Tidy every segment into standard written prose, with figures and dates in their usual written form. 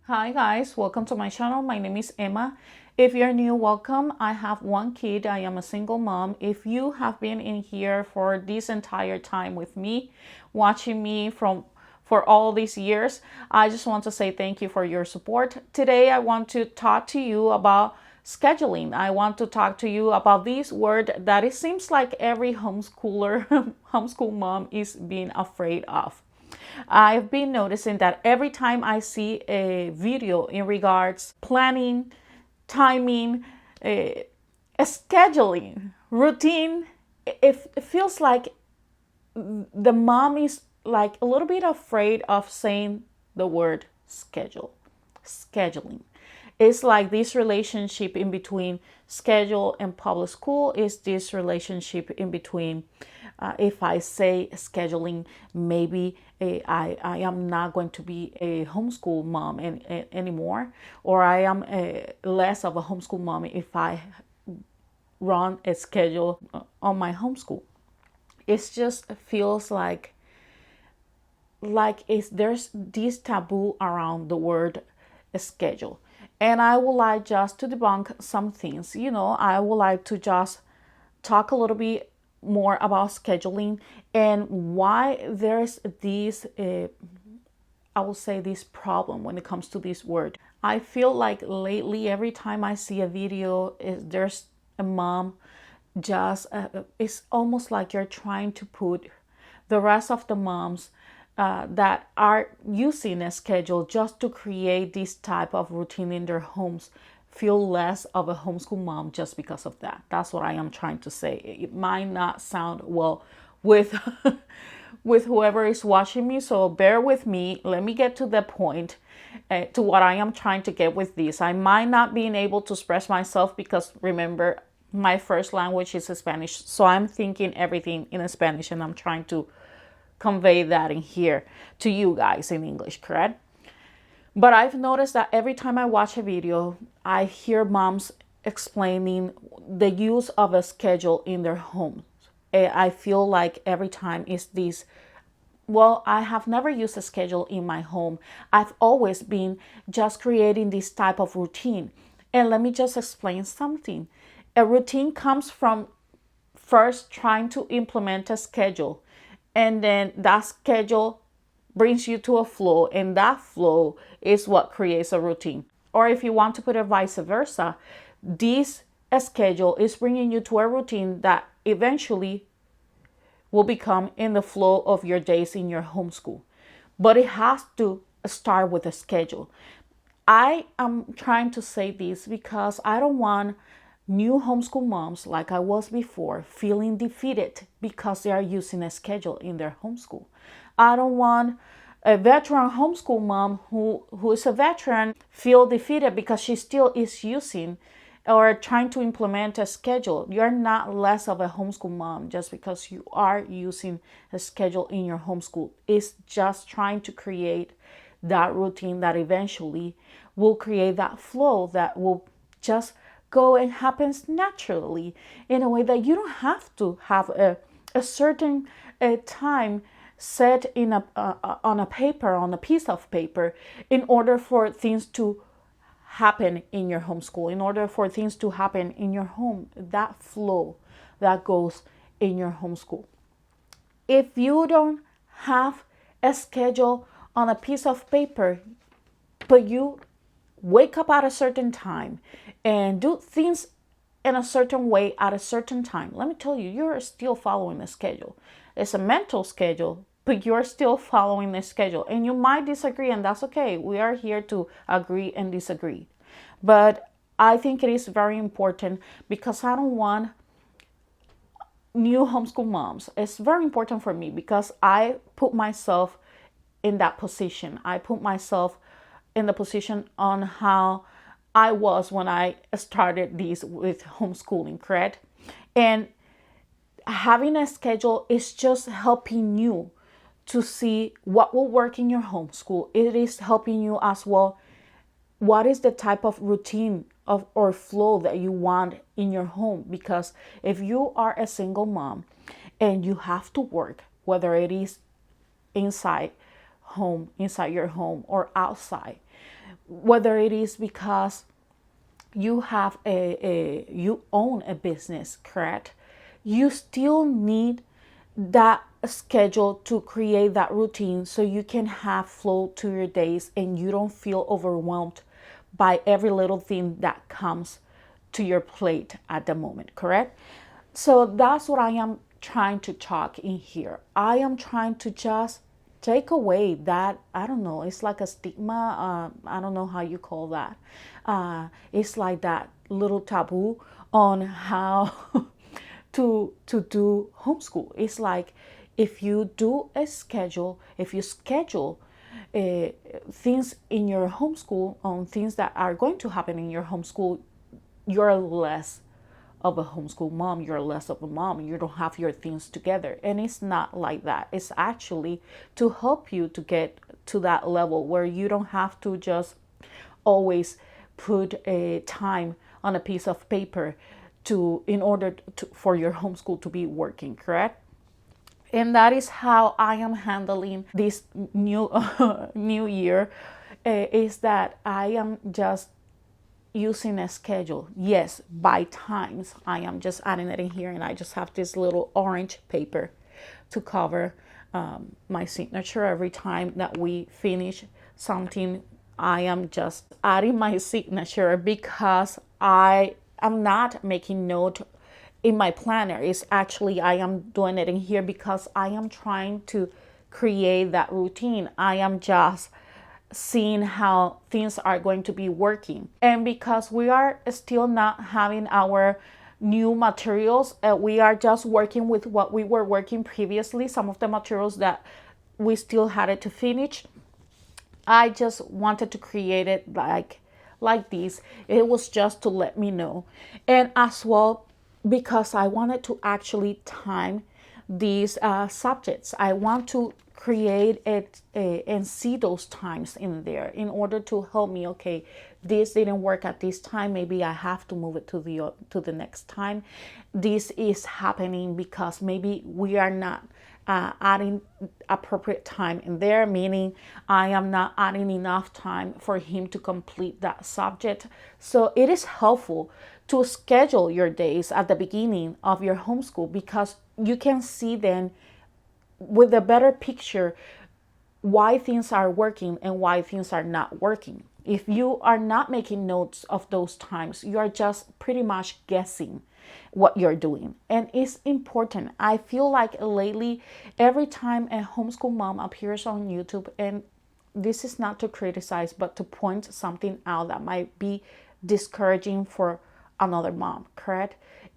Hi guys, welcome to my channel. My name is Emma. If you're new, welcome. I have one kid. I am a single mom. If you have been in here for this entire time with me, watching me for all these years, I just want to say thank you for your support. Today I want to talk to you about scheduling. I want to talk to you about this word that it seems like every homeschooler, homeschool mom is being afraid of. I've been noticing that every time I see a video in regards planning, timing, scheduling, routine, it feels like the mom is like a little bit afraid of saying the word scheduling. It's like this relationship in between schedule and public school is this relationship in between. If I say scheduling, maybe I am not going to be a homeschool mom anymore, or I am less of a homeschool mom if I run a schedule on my homeschool. It just feels like there's this taboo around the word schedule. And I would like just to debunk some things. I would like to just talk a little bit more about scheduling and why there's this, I will say, this problem when it comes to this word. I feel like lately, every time I see a video, there's a mom just, it's almost like you're trying to put the rest of the moms that are using a schedule just to create this type of routine in their homes feel less of a homeschool mom just because of that. That's what I am trying to say. It might not sound well with with whoever is watching me, so bear with me. Let me get to the point, to what I am trying to get with this. I might not be able to express myself because, remember, my first language is Spanish, so I'm thinking everything in Spanish and I'm trying to convey that in here to you guys in English, correct? But I've noticed that every time I watch a video, I hear moms explaining the use of a schedule in their homes. I feel like every time is this, well, I have never used a schedule in my home. I've always been just creating this type of routine. And let me just explain something. A routine comes from first trying to implement a schedule, and then that schedule brings you to a flow, and that flow is what creates a routine. Or if you want to put it vice versa, this schedule is bringing you to a routine that eventually will become in the flow of your days in your homeschool. But it has to start with a schedule. I am trying to say this because I don't want new homeschool moms like I was before feeling defeated because they are using a schedule in their homeschool. I don't want a veteran homeschool mom who is a veteran feel defeated because she still is using or trying to implement a schedule. You're not less of a homeschool mom just because you are using a schedule in your homeschool. It's just trying to create that routine that eventually will create that flow that will just go and happens naturally in a way that you don't have to have a certain time set in on a paper, on a piece of paper, in order for things to happen in your homeschool, in order for things to happen in your home, that flow that goes in your homeschool. If you don't have a schedule on a piece of paper, but you wake up at a certain time and do things in a certain way at a certain time, let me tell you, you're still following the schedule. It's a mental schedule, but you're still following the schedule. And you might disagree, and that's okay. We are here to agree and disagree. But I think it is very important because I don't want new homeschool moms. It's very important for me because I put myself in that position. I put myself in the position on how I was when I started this with homeschooling, correct? And having a schedule is just helping you to see what will work in your homeschool. It is helping you as well. What is the type of routine or flow that you want in your home? Because if you are a single mom and you have to work, whether it is inside your home or outside, whether it is because you have you own a business, correct? You still need that schedule to create that routine so you can have flow to your days and you don't feel overwhelmed by every little thing that comes to your plate at the moment, correct? So that's what I am trying to talk in here. I am trying to just take away that, I don't know, it's like a stigma. I don't know how you call that. It's like that little taboo on how to do homeschool. It's like if you do a schedule, if you schedule things in your homeschool on things that are going to happen in your homeschool, you're less of a homeschool mom, you're less of a mom, you don't have your things together. And it's not like that. It's actually to help you to get to that level where you don't have to just always put a time on a piece of paper in order for your homeschool to be working, correct? And that is how I am handling this new year, is that I am just using a schedule. Yes, by times. I am just adding it in here, and I just have this little orange paper to cover my signature. Every time that we finish something, I am just adding my signature because I am not making note in my planner. It's actually, I am doing it in here because I am trying to create that routine. I am just seeing how things are going to be working. And because we are still not having our new materials, we are just working with what we were working previously, some of the materials that we still had it to finish. I just wanted to create it like this. It was just to let me know. And as well, because I wanted to actually time these subjects. I want to create it and see those times in there in order to help me. Okay, this didn't work at this time. Maybe I have to move it to the next time. This is happening because maybe we are not adding appropriate time in there, meaning I am not adding enough time for him to complete that subject. So it is helpful to schedule your days at the beginning of your homeschool because you can see then with a better picture why things are working and why things are not working. If you are not making notes of those times, you are just pretty much guessing what you're doing. And it's important. I feel like lately, every time a homeschool mom appears on YouTube, and this is not to criticize, but to point something out that might be discouraging for another mom, correct?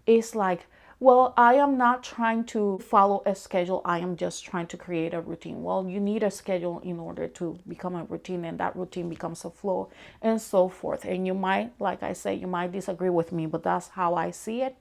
It's like, well, I am not trying to follow a schedule. I am just trying to create a routine. Well, you need a schedule in order to become a routine, and that routine becomes a flow and so forth. And you might, like I say, you might disagree with me, but that's how I see it.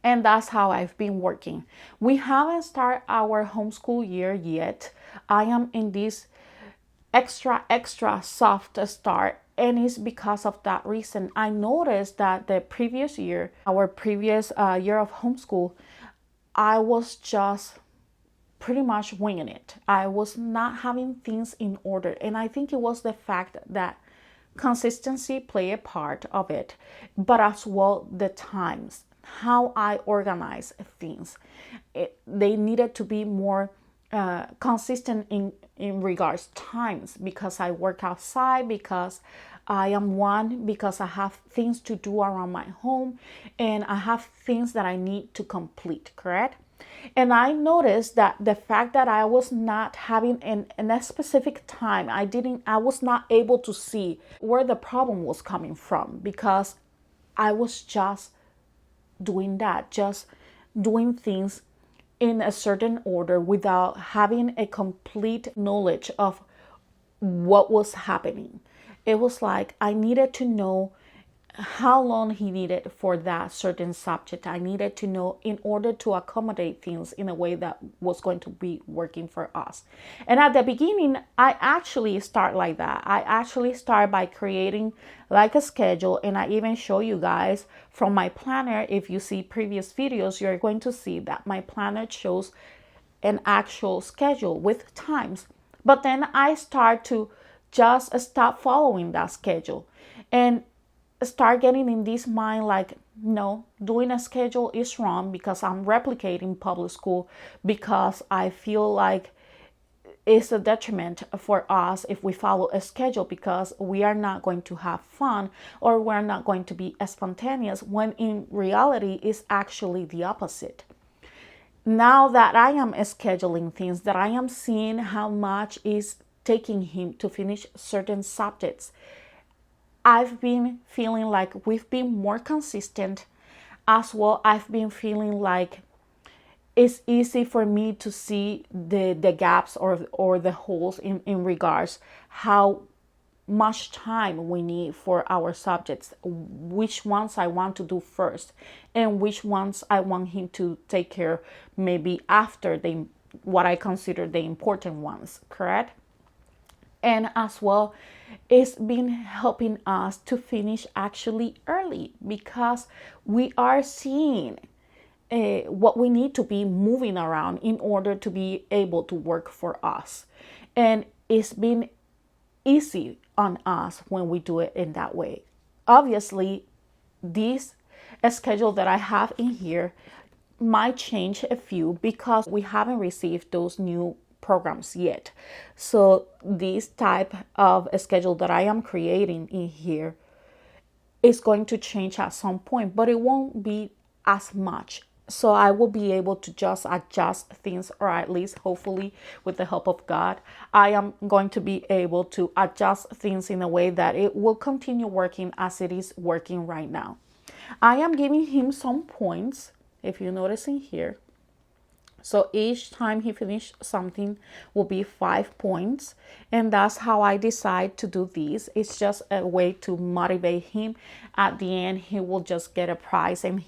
And that's how I've been working. We haven't started our homeschool year yet. I am in this extra soft start. And it's because of that reason. I noticed that the previous year, our previous year of homeschool, I was just pretty much winging it. I was not having things in order. And I think it was the fact that consistency played a part of it, but as well the times, how I organize things. They needed to be more consistent in regards times, because I work outside, because I am one, because I have things to do around my home, and I have things that I need to complete, correct? And I noticed that the fact that I was not having in a specific time, I was not able to see where the problem was coming from, because I was just doing that, just doing things in a certain order without having a complete knowledge of what was happening. It was like I needed to know how long he needed for that certain subject. I needed to know in order to accommodate things in a way that was going to be working for us. And at the beginning, I actually start like that. I actually start by creating like a schedule, and I even show you guys from my planner. If you see previous videos, you're going to see that my planner shows an actual schedule with times. But then I start to just stop following that schedule and start getting in this mind like, no, doing a schedule is wrong because I'm replicating public school, because I feel like it's a detriment for us if we follow a schedule, because we are not going to have fun or we're not going to be spontaneous, when in reality it's actually the opposite. Now that I am scheduling things, that I am seeing how much is taking him to finish certain subjects, I've been feeling like we've been more consistent. As well, I've been feeling like it's easy for me to see the gaps or the holes in regards how much time we need for our subjects, which ones I want to do first and which ones I want him to take care maybe after what I consider the important ones, correct? And as well, it's been helping us to finish actually early, because we are seeing what we need to be moving around in order to be able to work for us. And it's been easy on us when we do it in that way. Obviously, this schedule that I have in here might change a few because we haven't received those new programs yet. So this type of a schedule that I am creating in here is going to change at some point, but it won't be as much. So I will be able to just adjust things, or at least hopefully with the help of God, I am going to be able to adjust things in a way that it will continue working as it is working right now. I am giving him some points, if you notice in here. So each time he finished something will be 5 points. And that's how I decide to do this. It's just a way to motivate him. At the end, he will just get a prize, and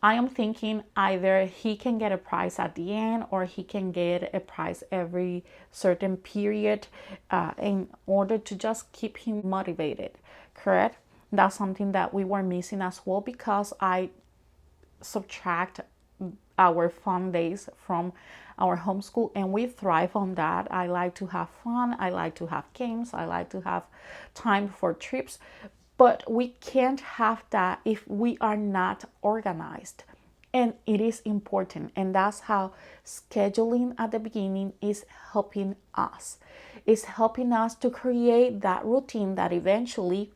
I am thinking either he can get a prize at the end or he can get a prize every certain period in order to just keep him motivated, correct? That's something that we were missing as well, because I subtract our fun days from our homeschool, and we thrive on that. I like to have fun, I like to have games, I like to have time for trips, but we can't have that if we are not organized. And it is important, and that's how scheduling at the beginning is helping us. It's helping us to create that routine that eventually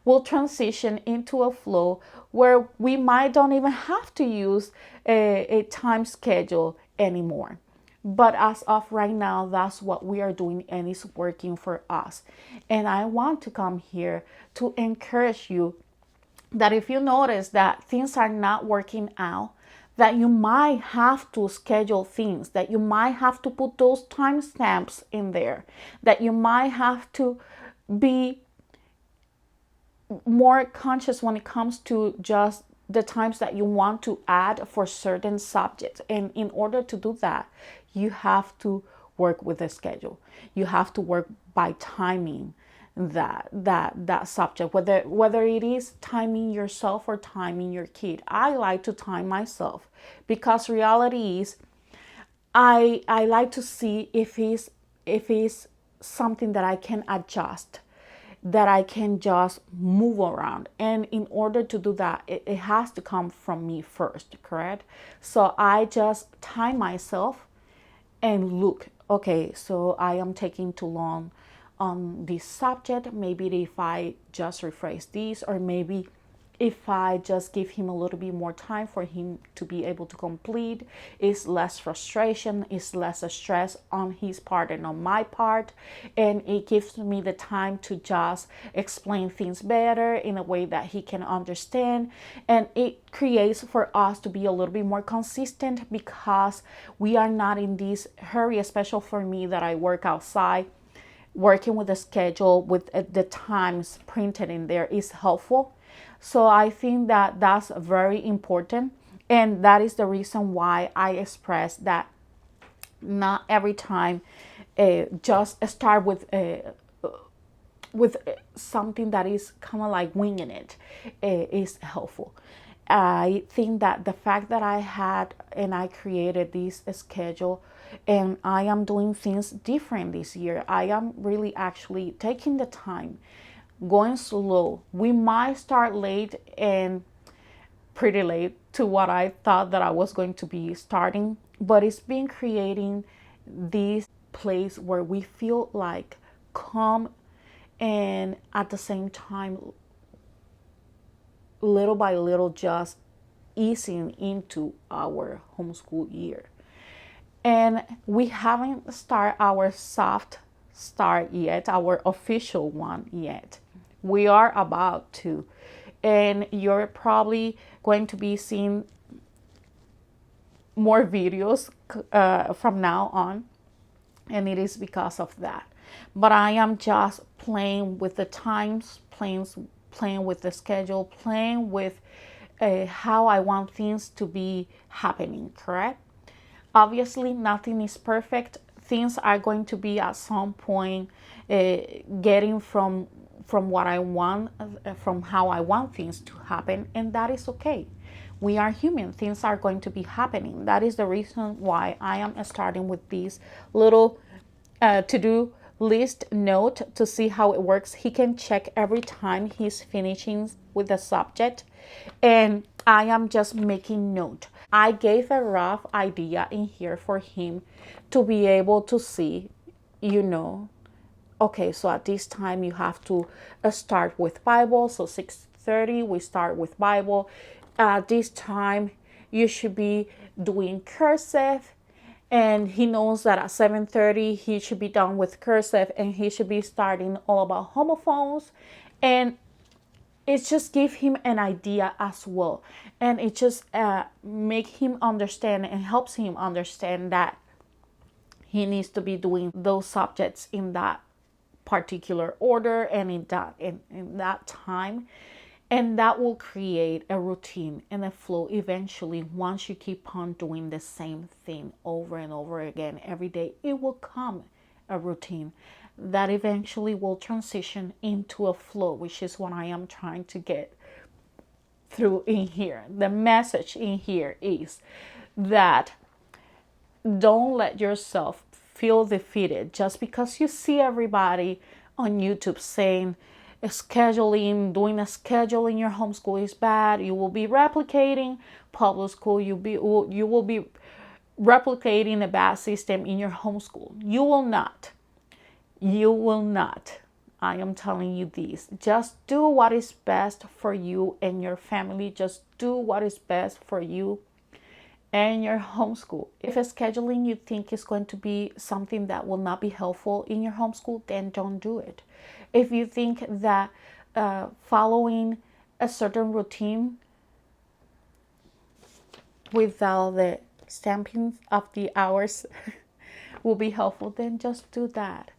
will transition into a flow where we might don't even have to use a time schedule anymore. But as of right now, that's what we are doing, and it's working for us. And I want to come here to encourage you that if you notice that things are not working out, that you might have to schedule things, that you might have to put those timestamps in there, that you might have to be more conscious when it comes to just the times that you want to add for certain subjects. And in order to do that, you have to work with a schedule. You have to work by timing that subject, whether it is timing yourself or timing your kid. I like to time myself, because reality is I like to see if it's something that I can adjust, that I can just move around. And in order to do that, it has to come from me first, correct? So I just time myself and look, okay, so I am taking too long on this subject. Maybe if I just rephrase this, or maybe if I just give him a little bit more time for him to be able to complete, it's less frustration, it's less stress on his part and on my part, and it gives me the time to just explain things better in a way that he can understand, and it creates for us to be a little bit more consistent, because we are not in this hurry, especially for me that I work outside. Working with a schedule with the times printed in there is helpful. So I think that that's very important, and that is the reason why I express that not every time just start with something that is kind of like winging it is helpful. I think that the fact that I had and I created this schedule, and I am doing things different this year. I am really actually taking the time, going slow. We might start late and pretty late to what I thought that I was going to be starting, but it's been creating this place where we feel like calm, and at the same time, little by little, just easing into our homeschool year. And we haven't started our soft start yet, our official one yet. We are about to. And you're probably going to be seeing more videos from now on. And it is because of that. But I am just playing with the times, playing with the schedule, playing with how I want things to be happening, correct? Obviously, nothing is perfect. Things are going to be at some point getting from what I want, from how I want things to happen, and that is okay. We are human. Things are going to be happening. That is the reason why I am starting with this little to-do list note to see how it works. He can check every time he's finishing with the subject, and I am just making note. I gave a rough idea in here for him to be able to see, okay, so at this time you have to start with Bible. So 6:30 we start with Bible. At this time you should be doing cursive, and he knows that at 7:30 he should be done with cursive, and he should be starting all about homophones. And it just gives him an idea as well, and it just make him understand and helps him understand that he needs to be doing those subjects in that particular order and in that time. And that will create a routine and a flow eventually. Once you keep on doing the same thing over and over again every day, it will come a routine that eventually will transition into a flow, which is what I am trying to get through in here. The message in here is that don't let yourself feel defeated just because you see everybody on YouTube saying doing a schedule in your homeschool is bad. You will be replicating public school. You will be replicating a bad system in your homeschool. You will not. You will not. I am telling you this. Just do what is best for you and your family. Just do what is best for you and your homeschool. If a scheduling you think is going to be something that will not be helpful in your homeschool, then don't do it. If you think that following a certain routine without the stamping of the hours will be helpful, then just do that.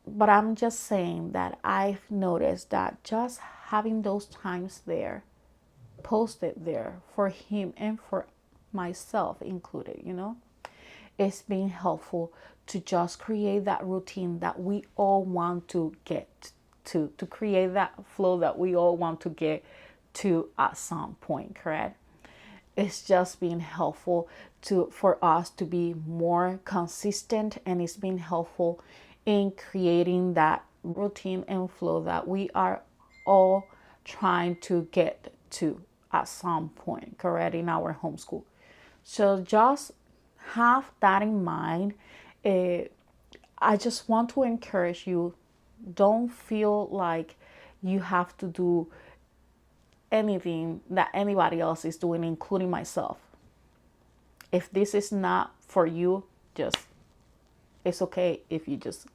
But I'm just saying that I've noticed that just having those times there, posted there for him and for myself included, it's been helpful to just create that routine that we all want to get to create that flow that we all want to get to at some point, correct? It's just been helpful for us to be more consistent, and it's been helpful in creating that routine and flow that we are all trying to get to at some point, correct, in our homeschool. So just have that in mind. I just want to encourage you, don't feel like you have to do anything that anybody else is doing, including myself. If this is not for you, it's okay if you just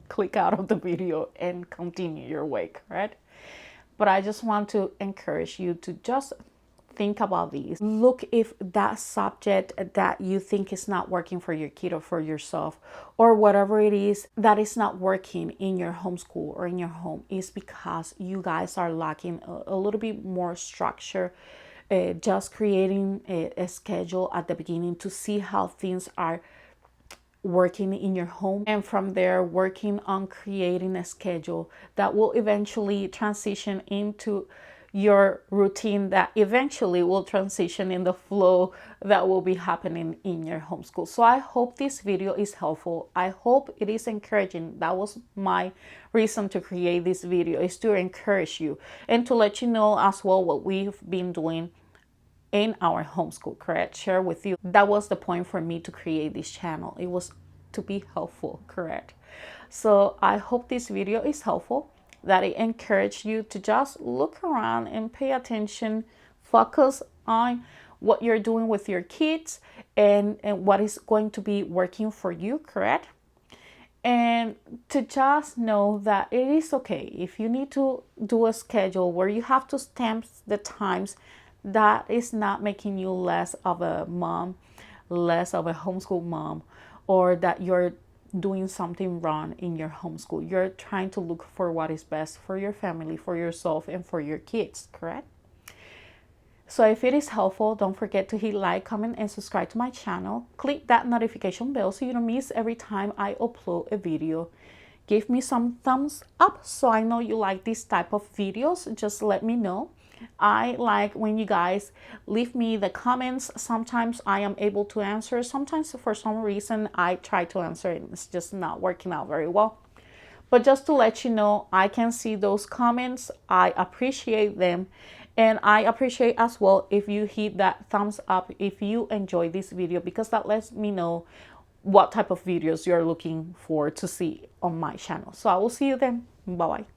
click out of the video and continue your way, correct? But I just want to encourage you to just think about these. Look if that subject that you think is not working for your kid or for yourself, or whatever it is that is not working in your homeschool or in your home, is because you guys are lacking a little bit more structure. Just creating a schedule at the beginning to see how things are working in your home, and from there working on creating a schedule that will eventually transition into your routine that eventually will transition in the flow that will be happening in your homeschool. So I hope this video is helpful. I hope it is encouraging. That was my reason to create this video, is to encourage you and to let you know as well what we've been doing in our homeschool, correct? Share with you. That was the point for me to create this channel. It was to be helpful, correct? So I hope this video is helpful, that it encouraged you to just look around and pay attention, focus on what you're doing with your kids and what is going to be working for you, correct? And to just know that it is okay if you need to do a schedule where you have to stamp the times. That is not making you less of a mom, less of a homeschool mom, or that you're doing something wrong in your homeschool. You're trying to look for what is best for your family, for yourself, and for your kids, correct? So if it is helpful, don't forget to hit like, comment, and subscribe to my channel. Click that notification bell so you don't miss every time I upload a video. Give me some thumbs up so I know you like this type of videos. Just let me know. I like when you guys leave me the comments. Sometimes I am able to answer. Sometimes for some reason I try to answer and it's just not working out very well. But just to let you know, I can see those comments. I appreciate them. And I appreciate as well if you hit that thumbs up if you enjoy this video, because that lets me know what type of videos you're looking for to see on my channel. So I will see you then. Bye-bye.